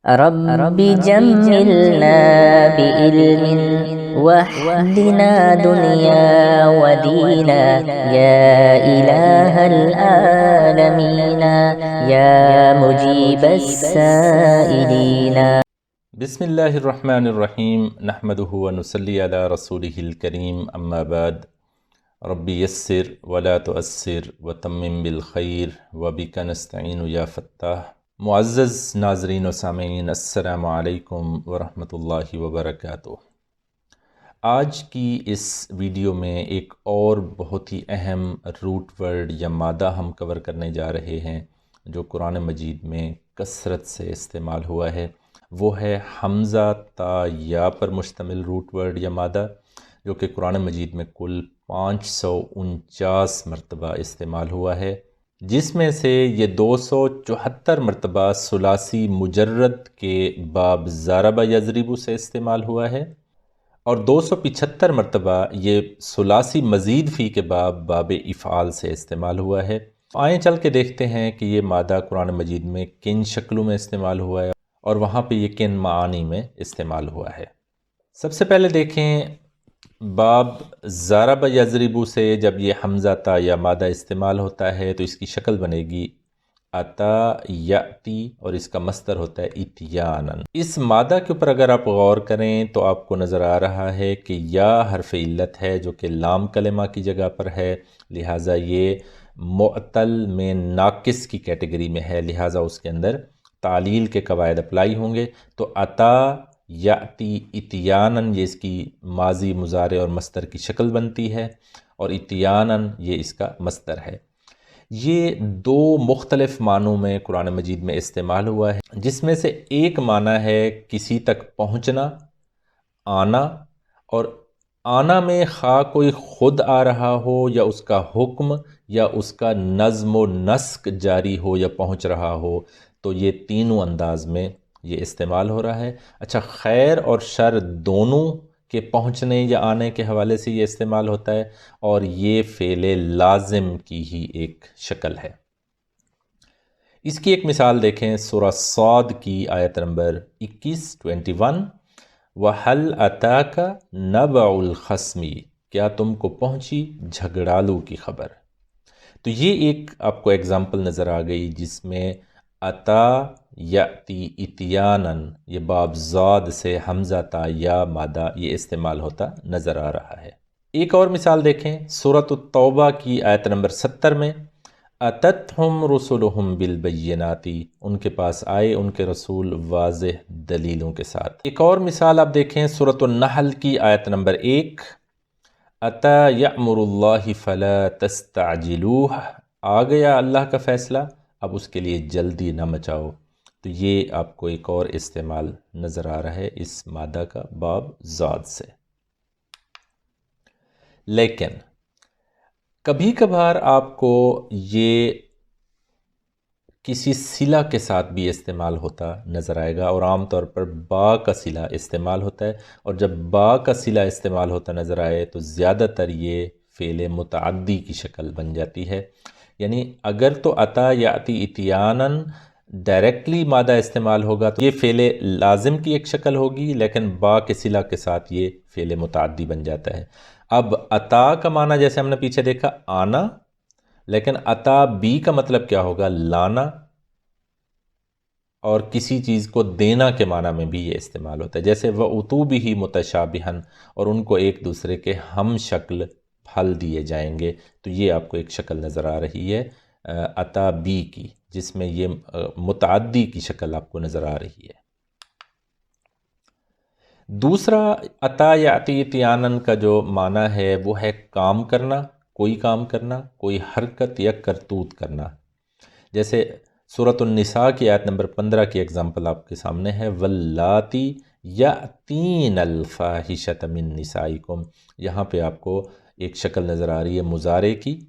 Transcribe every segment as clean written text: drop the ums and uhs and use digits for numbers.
رب جملنا بعلم واهدنا دنيا ودينا يا إله العالمين يا مجيب السائلين. بسم اللہ الرحمن الرحیم نحمدہ ونصلی علی رسولہ الکریم اما بعد رب یسر ولا تعسر وتمم بالخیر وبک نستعین یا فتاح. معزز ناظرین و سامعین، السلام علیکم ورحمۃ اللہ وبرکاتہ. آج کی اس ویڈیو میں ایک اور بہت ہی اہم روٹ ورڈ یا مادہ ہم کور کرنے جا رہے ہیں جو قرآن مجید میں کثرت سے استعمال ہوا ہے. وہ ہے حمزہ تا یا پر مشتمل روٹ ورڈ یا مادہ، جو کہ قرآن مجید میں کل 549 مرتبہ استعمال ہوا ہے، جس میں سے یہ 274 مرتبہ ثلاثی مجرد کے باب ضرب یضرب سے استعمال ہوا ہے، اور 275 مرتبہ یہ ثلاثی مزید فی کے باب افعال سے استعمال ہوا ہے. آئیں چل کے دیکھتے ہیں کہ یہ مادہ قرآن مجید میں کن شکلوں میں استعمال ہوا ہے اور وہاں پہ یہ کن معانی میں استعمال ہوا ہے. سب سے پہلے دیکھیں باب ضرب یضرب سے جب یہ حمزہ تا یا مادہ استعمال ہوتا ہے تو اس کی شکل بنے گی اتا یاتی، اور اس کا مصدر ہوتا ہے اتیانن. اس مادہ کے اوپر اگر آپ غور کریں تو آپ کو نظر آ رہا ہے کہ یا حرف علت ہے جو کہ لام کلمہ کی جگہ پر ہے، لہٰذا یہ معتل میں ناقص کی کیٹیگری میں ہے، لہٰذا اس کے اندر تعلیل کے قواعد اپلائی ہوں گے. تو عطا یاتی اتیانن یہ اس کی ماضی، مضارع اور مصدر کی شکل بنتی ہے، اور اتیانن یہ اس کا مصدر ہے. یہ دو مختلف معنوں میں قرآن مجید میں استعمال ہوا ہے، جس میں سے ایک معنی ہے کسی تک پہنچنا، آنا، اور آنا میں خواہ کوئی خود آ رہا ہو یا اس کا حکم یا اس کا نظم و نسق جاری ہو یا پہنچ رہا ہو، تو یہ تینوں انداز میں یہ استعمال ہو رہا ہے. اچھا، خیر اور شر دونوں کے پہنچنے یا آنے کے حوالے سے یہ استعمال ہوتا ہے، اور یہ فعل لازم کی ہی ایک شکل ہے. اس کی ایک مثال دیکھیں، سورہ صاد کی آیت نمبر 21 وَهَلْ أَتَاكَ نَبَعُ الْخَصْمِ، کیا تم کو پہنچی جھگڑالو کی خبر. تو یہ ایک آپ کو اگزامپل نظر آ گئی جس میں عطا یاتی اتیانن یہ باب زاد سے حمزہ تا یا مادہ یہ استعمال ہوتا نظر آ رہا ہے. ایک اور مثال دیکھیں، سورۃ التوبہ کی آیت نمبر 70 میں اتتہم رسلہم بالبینات، ان کے پاس آئے ان کے رسول واضح دلیلوں کے ساتھ. ایک اور مثال آپ دیکھیں، سورۃ النحل کی آیت نمبر 1 اتی یأمر اللہ فلا تستعجلوہ، آ گیا اللہ کا فیصلہ اب اس کے لیے جلدی نہ مچاؤ. تو یہ آپ کو ایک اور استعمال نظر آ رہا ہے اس مادہ کا باب ذات سے. لیکن کبھی کبھار آپ کو یہ کسی صلہ کے ساتھ بھی استعمال ہوتا نظر آئے گا، اور عام طور پر با کا صلہ استعمال ہوتا ہے، اور جب با کا صلہ استعمال ہوتا نظر آئے تو زیادہ تر یہ فعل متعدی کی شکل بن جاتی ہے. یعنی اگر تو عطا یاتی اتیانن ڈائریکٹلی مادہ استعمال ہوگا تو یہ فعل لازم کی ایک شکل ہوگی، لیکن با کے صلہ کے ساتھ یہ فعل متعدی بن جاتا ہے. اب عطا کا معنی جیسے ہم نے پیچھے دیکھا آنا، لیکن عطا بی کا مطلب کیا ہوگا؟ لانا، اور کسی چیز کو دینا کے معنی میں بھی یہ استعمال ہوتا ہے. جیسے وَأُتُوا بِهِ مُتَشَابِهًا، اور ان کو ایک دوسرے کے ہم شکل پھل دیے جائیں گے. تو یہ آپ کو ایک شکل نظر آ رہی ہے عطا بی کی، جس میں یہ متعدی کی شکل آپ کو نظر آ رہی ہے. دوسرا عطا یاتی اتیانن کا جو معنی ہے وہ ہے کام کرنا، کوئی کام کرنا، کوئی حرکت یا کرتوت کرنا. جیسے سورۃ النساء کی آیت نمبر 15 کی اگزامپل آپ کے سامنے ہے وَاللاتی یأتین الفاحشۃ من نسائکم. یہاں پہ آپ کو ایک شکل نظر آ رہی ہے مضارع کی،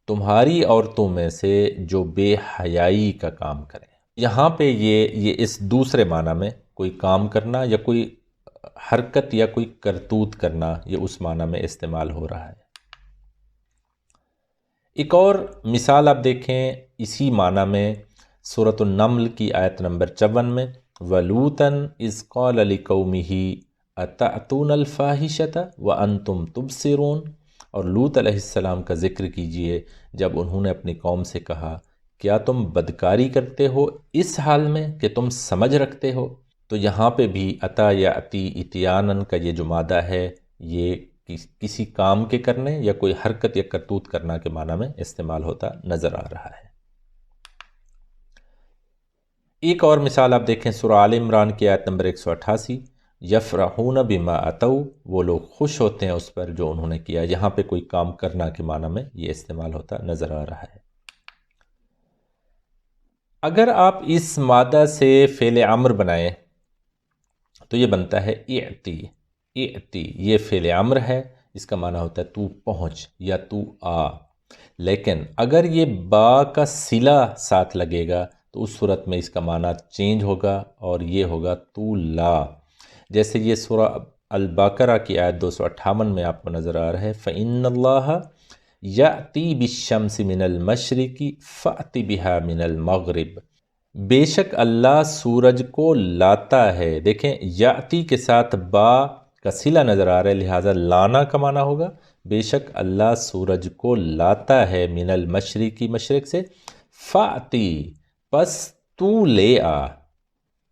تمہاری عورتوں میں سے جو بے حیائی کا کام کریں. یہاں پہ یہ اس دوسرے معنی میں کوئی کام کرنا یا کوئی حرکت یا کوئی کرتوت کرنا، یہ اس معنی میں استعمال ہو رہا ہے. ایک اور مثال آپ دیکھیں اسی معنی میں سورۃ النمل کی آیت نمبر 54 میں وَلُوطًا اِذْ قَالَ لِقَوْمِهِ أَتَأْتُونَ الْفَاحِشَةَ وَأَنْتُمْ تُبْصِرُونَ، اور لوط علیہ السلام کا ذکر کیجئے جب انہوں نے اپنی قوم سے کہا کیا تم بدکاری کرتے ہو اس حال میں کہ تم سمجھ رکھتے ہو؟ تو یہاں پہ بھی اتا یا اتی اتیانن کا یہ جو مادہ ہے یہ کسی کام کے کرنے یا کوئی حرکت یا کرتوت کرنا کے معنی میں استعمال ہوتا نظر آ رہا ہے۔ ایک اور مثال آپ دیکھیں سورہ آل عمران کی آیت نمبر 188 یفرحون بما اتوا، وہ لوگ خوش ہوتے ہیں اس پر جو انہوں نے کیا، یہاں پہ کوئی کام کرنا کے معنی میں یہ استعمال ہوتا نظر آ رہا ہے۔ اگر آپ اس مادہ سے فعل امر بنائیں تو یہ بنتا ہے اعتی، اعتی یہ فعل امر ہے، اس کا معنی ہوتا ہے تو پہنچ یا تو آ، لیکن اگر یہ با کا صلہ ساتھ لگے گا تو اس صورت میں اس کا معنی چینج ہوگا اور یہ ہوگا تو لا، جیسے یہ سورہ البقرہ کی آیت 258 میں آپ کو نظر آ رہا ہے فَإِنَّ اللَّهَ يَأْتِي بِالشَّمْسِ مِنَ الْمَشْرِقِ فَأْتِ بِهَا مِنَ الْمَغْرِبِ، بے شک اللہ سورج کو لاتا ہے، دیکھیں یاتی کے ساتھ با کا صلہ نظر آ رہا ہے لہٰذا لانا کا معنی ہوگا بے شک اللہ سورج کو لاتا ہے من المشرقی مشرق سے، فاتی پس تو لے آ،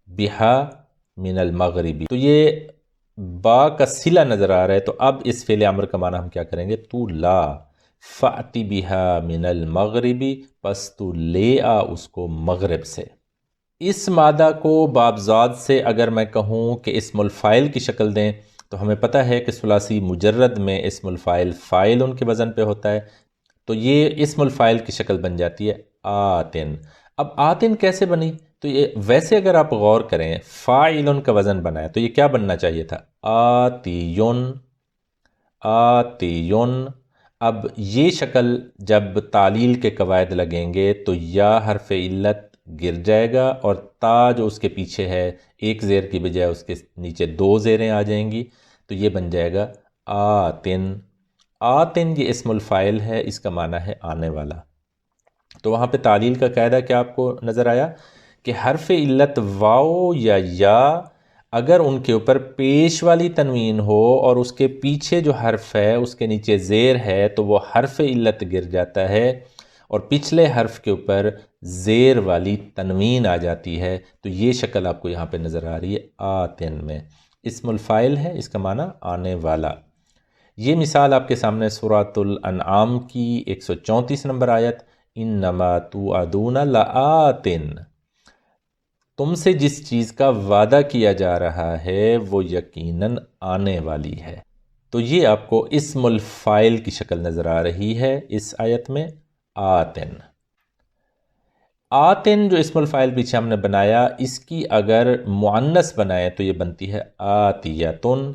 بہا من المغربی، تو یہ با کا صلہ نظر آ رہا ہے تو اب اس فعل امر کا معنی ہم کیا کریں گے تو لا، فاتی بہا من المغربی پس تو لے آ اس کو مغرب سے۔ اس مادہ کو بابزاد سے اگر میں کہوں کہ اسم الفاعل کی شکل دیں تو ہمیں پتہ ہے کہ ثلاثی مجرد میں اسم الفاعل فاعل ان کے وزن پہ ہوتا ہے، تو یہ اسم الفاعل کی شکل بن جاتی ہے آتن۔ اب آتن کیسے بنی؟ تو یہ ویسے اگر آپ غور کریں فاعل کا وزن بنا ہے تو یہ کیا بننا چاہیے تھا آتیون، آتیون۔ اب یہ شکل جب تعلیل کے قواعد لگیں گے تو یا حرف علت گر جائے گا اور تا جو اس کے پیچھے ہے ایک زیر کی بجائے اس کے نیچے دو زیریں آ جائیں گی تو یہ بن جائے گا آتن۔ آتن یہ اسم الفاعل ہے، اس کا معنی ہے آنے والا۔ تو وہاں پہ تعلیل کا قاعدہ کیا آپ کو نظر آیا کہ حرف علت واو یا اگر ان کے اوپر پیش والی تنوین ہو اور اس کے پیچھے جو حرف ہے اس کے نیچے زیر ہے تو وہ حرف علت گر جاتا ہے اور پچھلے حرف کے اوپر زیر والی تنوین آ جاتی ہے، تو یہ شکل آپ کو یہاں پہ نظر آ رہی ہے آتن میں، اسم الفاعل ہے، اس کا معنی آنے والا۔ یہ مثال آپ کے سامنے سورۃ الانعام کی 134 نمبر آیت انما توعدون لآتن، تم سے جس چیز کا وعدہ کیا جا رہا ہے وہ یقیناً آنے والی ہے، تو یہ آپ کو اسم الفاعل کی شکل نظر آ رہی ہے اس آیت میں آتن۔ آتن جو اسم الفاعل پیچھے ہم نے بنایا اس کی اگر مؤنث بنائے تو یہ بنتی ہے آتیتن۔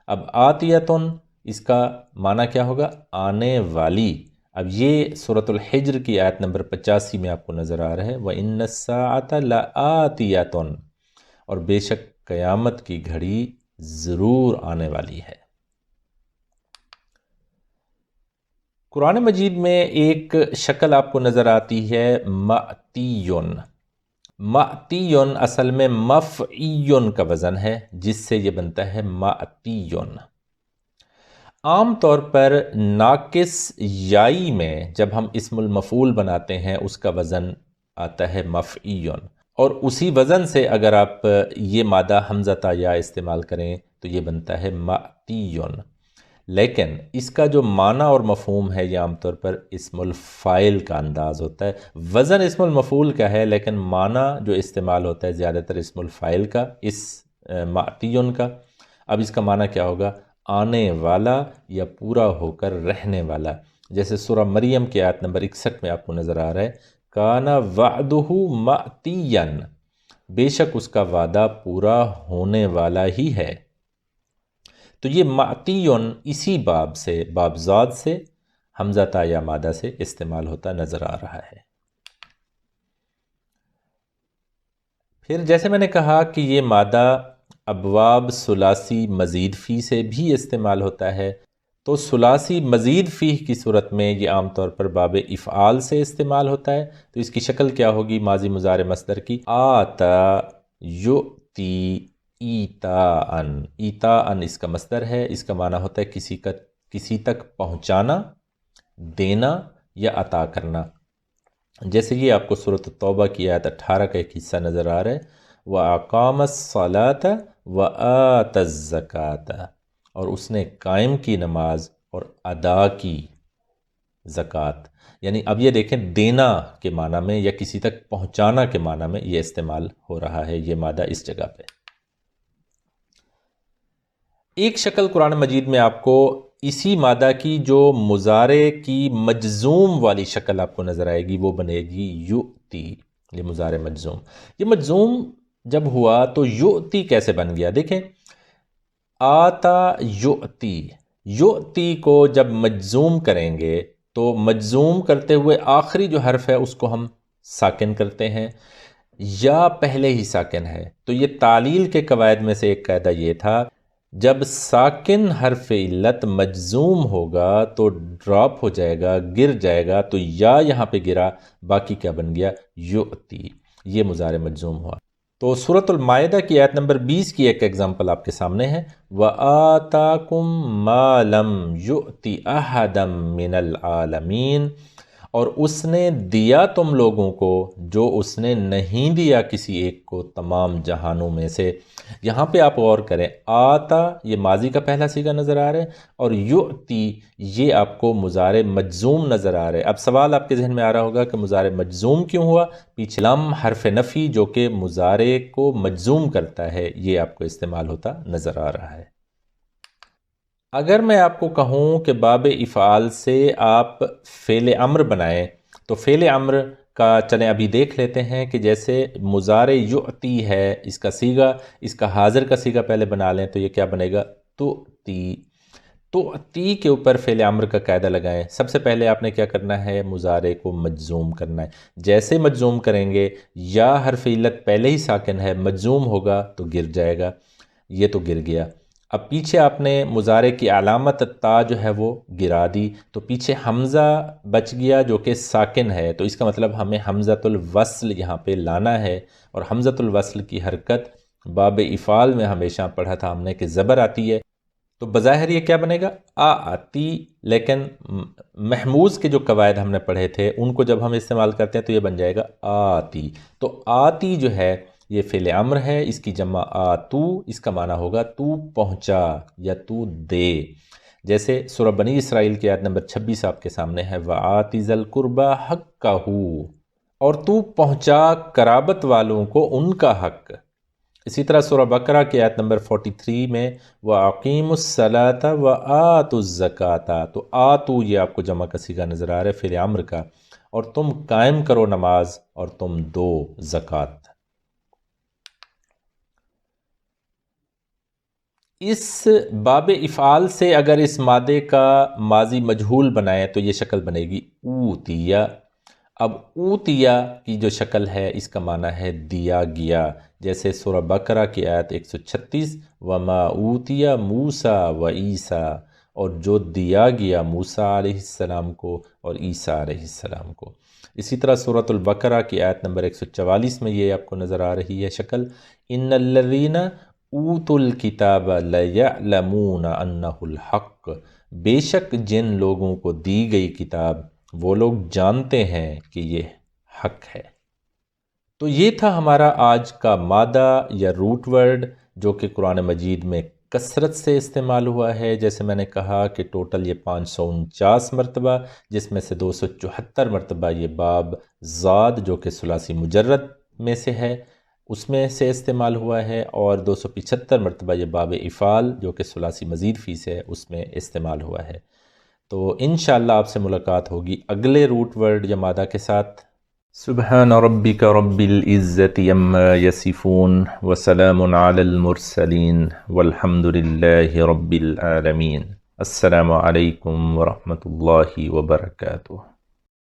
اب آتیتن اس کا معنی کیا ہوگا آنے والی۔ اب یہ سورۃ الحجر کی آیت نمبر 85 میں آپ کو نظر آ رہا ہے وَإِنَّ السَّاعَةَ لَآتِيَةٌ، اور بے شک قیامت کی گھڑی ضرور آنے والی ہے۔ قرآن مجید میں ایک شکل آپ کو نظر آتی ہے مأتیون۔ مأتیون اصل میں مفعیون کا وزن ہے جس سے یہ بنتا ہے مأتیون۔ عام طور پر ناقص یائی میں جب ہم اسم المفعول بناتے ہیں اس کا وزن آتا ہے مفعیون، اور اسی وزن سے اگر آپ یہ مادہ حمزہ یا استعمال کریں تو یہ بنتا ہے مأتیون، لیکن اس کا جو معنی اور مفہوم ہے یہ عام طور پر اسم الفاعل کا انداز ہوتا ہے۔ وزن اسم المفعول کا ہے لیکن معنی جو استعمال ہوتا ہے زیادہ تر اسم الفاعل کا، اس مأتیون کا۔ اب اس کا معنی کیا ہوگا آنے والا یا پورا ہو کر رہنے والا، جیسے سورہ مریم کی آیت نمبر 61 میں آپ کو نظر آ رہا ہے کان وعدہ مأتیا، بے شک اس کا وعدہ پورا ہونے والا ہی ہے۔ تو یہ مأتیون اسی باب سے، بابزاد سے، حمزہ تا یا مادہ سے استعمال ہوتا نظر آ رہا ہے۔ پھر جیسے میں نے کہا کہ یہ مادہ ابواب ثلاثی مزید فی سے بھی استعمال ہوتا ہے، تو ثلاثی مزید فیہ کی صورت میں یہ عام طور پر باب افعال سے استعمال ہوتا ہے. تو اس کی شکل کیا ہوگی ماضی مضارع مصدر کی؟ آتا یؤتی ایتاءً. ایتاءً اس کا مصدر ہے، اس کا معنی ہوتا ہے کسی تک پہنچانا، دینا یا عطا کرنا. جیسے یہ آپ کو سورۃ التوبہ کی آیت 18 کا ایک حصہ نظر آ رہا ہے، وَأَقَامَ الصَّلَاةَ وَآتَى الزَّكَاةَ، اور اس نے قائم کی نماز اور ادا کی زکوٰۃ. یعنی اب یہ دیکھیں دینا کے معنی میں یا کسی تک پہنچانا کے معنی میں یہ استعمال ہو رہا ہے یہ مادہ اس جگہ پہ. ایک شکل قرآن مجید میں آپ کو اسی مادہ کی جو مضارع کی مجزوم والی شکل آپ کو نظر آئے گی وہ بنے گی یؤتی. یہ مضارع مجزوم، یہ مجزوم جب ہوا تو یؤتی کیسے بن گیا؟ دیکھیں آتا یؤتی، یؤتی کو جب مجزوم کریں گے تو مجزوم کرتے ہوئے آخری جو حرف ہے اس کو ہم ساکن کرتے ہیں یا پہلے ہی ساکن ہے. تو یہ تعلیل کے قواعد میں سے ایک قاعدہ یہ تھا، جب ساکن حرف علت مجزوم ہوگا تو ڈراپ ہو جائے گا، گر جائے گا. تو یا یہاں پہ گرا، باقی کیا بن گیا؟ یؤتی. یہ مضارع مجزوم ہوا. تو سورۃ المائدہ کی آیت نمبر 20 کی ایک ایگزامپل آپ کے سامنے ہے، وَآتَاكُم مَا لَمْ يُؤْتِ أَحَدًا مِّنَ الْعَالَمِينَ، اور اس نے دیا تم لوگوں کو جو اس نے نہیں دیا کسی ایک کو تمام جہانوں میں سے. یہاں پہ آپ غور کریں، آتا یہ ماضی کا پہلا صیغہ نظر آ رہا ہے اور یؤتی یہ آپ کو مضارع مجزوم نظر آ رہا ہے. اب سوال آپ کے ذہن میں آ رہا ہوگا کہ مضارع مجزوم کیوں ہوا؟ پیچھے لم حرف نفی جو کہ مضارع کو مجزوم کرتا ہے یہ آپ کو استعمال ہوتا نظر آ رہا ہے. اگر میں آپ کو کہوں کہ باب افعال سے آپ فعل امر بنائیں تو فعل امر کا چلیں ابھی دیکھ لیتے ہیں کہ جیسے مضارع یؤتی ہے، اس کا صیغہ، اس کا حاضر کا صیغہ پہلے بنا لیں تو یہ کیا بنے گا؟ تؤتی. تؤتی کے اوپر فعل امر کا قاعدہ لگائیں. سب سے پہلے آپ نے کیا کرنا ہے؟ مضارع کو مجزوم کرنا ہے. جیسے مجزوم کریں گے یا حرف علت پہلے ہی ساکن ہے، مجزوم ہوگا تو گر جائے گا. یہ تو گر گیا. اب پیچھے آپ نے مضارع کی علامت تا جو ہے وہ گرا دی تو پیچھے حمزہ بچ گیا جو کہ ساکن ہے. تو اس کا مطلب ہمیں حمزۃ الوصل یہاں پہ لانا ہے، اور حمزۃ الوصل کی حرکت باب افعال میں ہمیشہ پڑھا تھا ہم نے کہ زبر آتی ہے. تو بظاہر یہ کیا بنے گا؟ آتی، لیکن محموز کے جو قواعد ہم نے پڑھے تھے ان کو جب ہم استعمال کرتے ہیں تو یہ بن جائے گا آتی. تو آتی جو ہے یہ فعل امر ہے، اس کی جمع آتو، اس کا معنی ہوگا تو پہنچا یا تو دے. جیسے سورہ بنی اسرائیل کی آیت نمبر 26 آپ کے سامنے ہے، وَآتِ ذَا الْقُرْبَى حَقَّهُ، اور تو پہنچا قرابت والوں کو ان کا حق. اسی طرح سورہ بقرہ کی آیت نمبر 43 میں وَأَقِيمُوا الصَّلَاةَ وَآتُوا الزَّكَاةَ، تو آتو یہ آپ کو جمع کا صیغہ نظر آ رہا ہے فعل امر کا، اور تم قائم کرو نماز اور تم دو زکوٰۃ. اس باب افعال سے اگر اس مادے کا ماضی مجہول بنائیں تو یہ شکل بنے گی اوتیا. اب اوتیا کی جو شکل ہے اس کا معنی ہے دیا گیا. جیسے سورہ بقرہ کی آیت 136 وما اوتیا موسیٰ و عیسیٰ، اور جو دیا گیا موسیٰ علیہ السلام کو اور عیسیٰ علیہ السلام کو. اسی طرح سورۃ البقرہ کی آیت نمبر 144 میں یہ آپ کو نظر آ رہی ہے شکل، ان الذین اوتوا الکتاب لیعلمون انہ الحق، بے شک جن لوگوں کو دی گئی کتاب وہ لوگ جانتے ہیں کہ یہ حق ہے. تو یہ تھا ہمارا آج کا مادہ یا روٹ ورڈ جو کہ قرآن مجید میں کثرت سے استعمال ہوا ہے. جیسے میں نے کہا کہ ٹوٹل یہ 549 مرتبہ، جس میں سے 274 مرتبہ یہ باب زاد جو کہ ثلاثی مجرد میں سے ہے اس میں سے استعمال ہوا ہے، اور 275 مرتبہ یہ باب افعال جو کہ ثلاثی مزید فی سے ہے اس میں استعمال ہوا ہے. تو انشاءاللہ آپ سے ملاقات ہوگی اگلے روٹ ورڈ یا مادہ کے ساتھ. سبحان ربک رب العزت عما یصفون وسلام علی المرسلین والحمد للہ رب العالمین. السلام علیکم ورحمۃ اللہ وبرکاتہ.